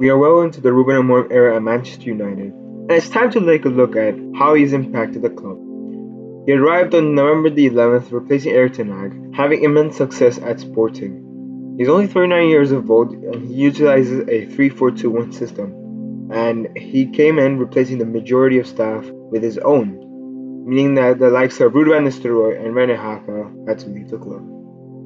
We are well into the Ruben Amorim era at Manchester United, and it's time to take a look at how he's impacted the club. He arrived on November the 11th, replacing Eric Ten Hag, having immense success at Sporting. He's only 39 years of old, and he utilizes a 3-4-2-1 system, and he came in replacing the majority of staff with his own, meaning that the likes of Ruben Amorim and Rene Haka had to leave the club.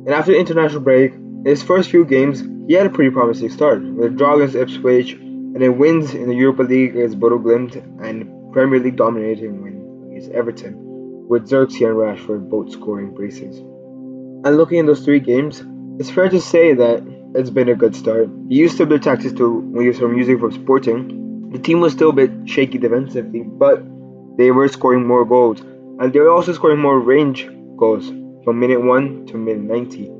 And after the international break, in his first few games, he had a pretty promising start, with a draw against Ipswich and then wins in the Europa League against Bodo Glimt and Premier League dominating win against Everton, with Xerxes and Rashford both scoring braces. And looking at those three games, it's fair to say that it's been a good start. He used similar tactics to when he was using from Sporting. The team was still a bit shaky defensively, but they were scoring more goals, and they were also scoring more range goals from minute 1 to minute 90.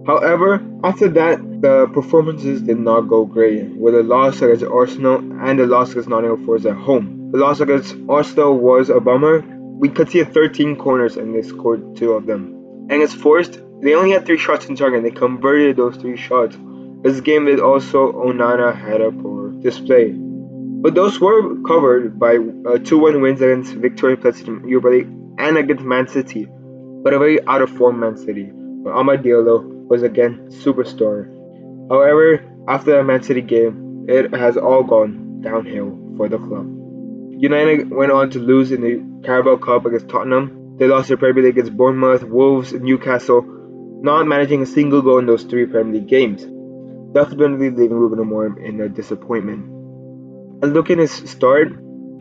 However, after that, the performances did not go great, with a loss against Arsenal and a loss against Nottingham Forest at home. The loss against Arsenal was a bummer. We conceded 13 corners and they scored 2 of them. And against Forest, they only had 3 shots in target and they converted those 3 shots. This game did also Onana had a poor display. But those were covered by 2-1 wins against Victoria Plessis in Europa League and against Man City, but a very out of form Man City, where Amad Diallo was again superstar. However, after that Man City game, it has all gone downhill for the club. United went on to lose in the Carabao Cup against Tottenham. They lost their Premier League against Bournemouth, Wolves, and Newcastle, not managing a single goal in those 3 Premier League games, definitely leaving Ruben Amorim in a disappointment. And looking at his start,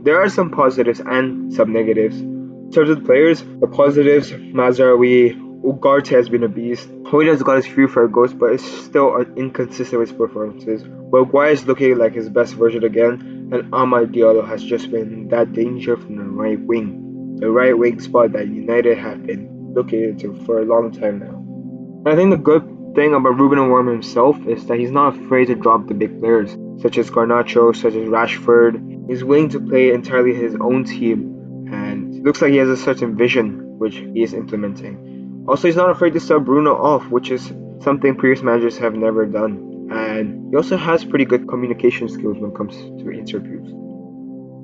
there are some positives and some negatives. In terms of the players, the positives, Mazraoui, Ugarte has been a beast. Hoyt has got his few fair goals, but it's still inconsistent with his performances. Maguire is looking like his best version again, and Amad Diallo has just been that danger from the right wing. The right wing spot that United have been looking into for a long time now. And I think the good thing about Ruben Amorim himself is that he's not afraid to drop the big players, such as Garnacho, such as Rashford. He's willing to play entirely his own team, and it looks like he has a certain vision which he is implementing. Also, he's not afraid to sub Bruno off, which is something previous managers have never done. And he also has pretty good communication skills when it comes to interviews.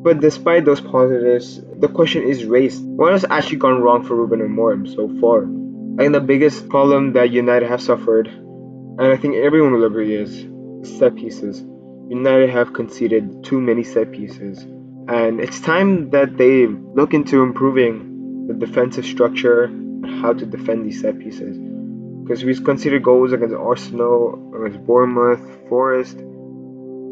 But despite those positives, the question is raised. What has actually gone wrong for Ruben Amorim so far? I think the biggest problem that United have suffered, and I think everyone will agree, is set pieces. United have conceded too many set pieces. And it's time that they look into improving the defensive structure, how to defend these set pieces, because we've conceded goals against Arsenal, against Bournemouth, Forest.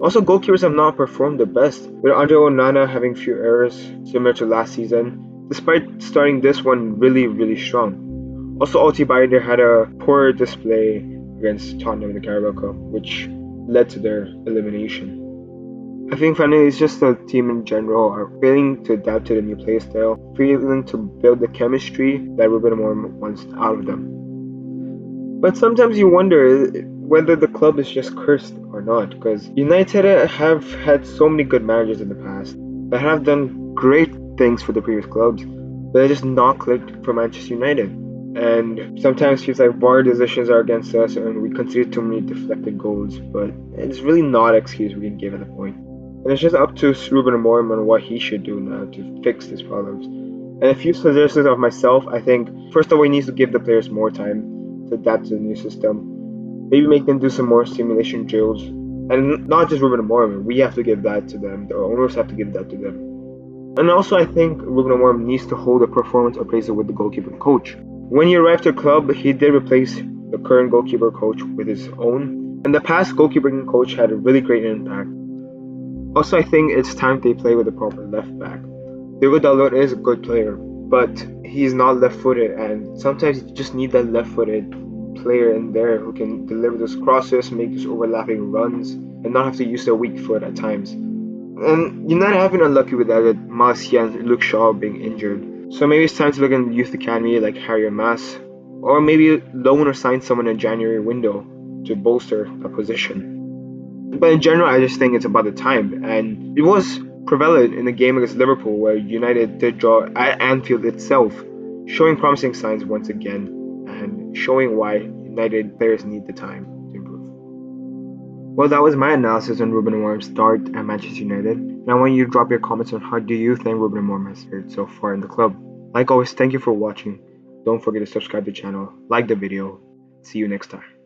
Also, goalkeepers have not performed the best, with Andre Onana having few errors similar to last season, despite starting this one really strong. Also, Alti Binder had a poor display against Tottenham in the Carabao Cup, which led to their elimination. I think finally it's just the team in general are failing to adapt to the new play style, failing to build the chemistry that Ruben Amorim wants out of them. But sometimes you wonder whether the club is just cursed or not, because United have had so many good managers in the past that have done great things for the previous clubs, but they just not clicked for Manchester United. And sometimes it feels like VAR decisions are against us and we concede too many deflected goals, but it's really not an excuse we can give at the point. And it's just up to Ruben Amorim on what he should do now to fix these problems. And a few suggestions of myself, I think, first of all, he needs to give the players more time to adapt to the new system. Maybe make them do some more simulation drills. And not just Ruben Amorim, we have to give that to them. The owners have to give that to them. And also, I think Ruben Amorim needs to hold a performance appraisal with the goalkeeper coach. When he arrived to the club, he did replace the current goalkeeper coach with his own. And the past goalkeeping coach had a really great impact. Also, I think it's time they play with a proper left back. Diego Dalot is a good player, but he's not left-footed, and sometimes you just need that left-footed player in there who can deliver those crosses, make those overlapping runs, and not have to use their weak foot at times. And United have been unlucky with that, with Martial and Luke Shaw being injured. So maybe it's time to look in the youth academy like Harry Mass, or maybe loan or sign someone in January window to bolster a position. But in general, I just think it's about the time, and it was prevalent in the game against Liverpool, where United did draw at Anfield itself, showing promising signs once again, and showing why United players need the time to improve. Well, that was my analysis on Ruben Amorim's start at Manchester United. And I want you to drop your comments on how do you think Ruben Amorim has fared so far in the club. Like always, thank you for watching. Don't forget to subscribe to the channel, like the video. See you next time.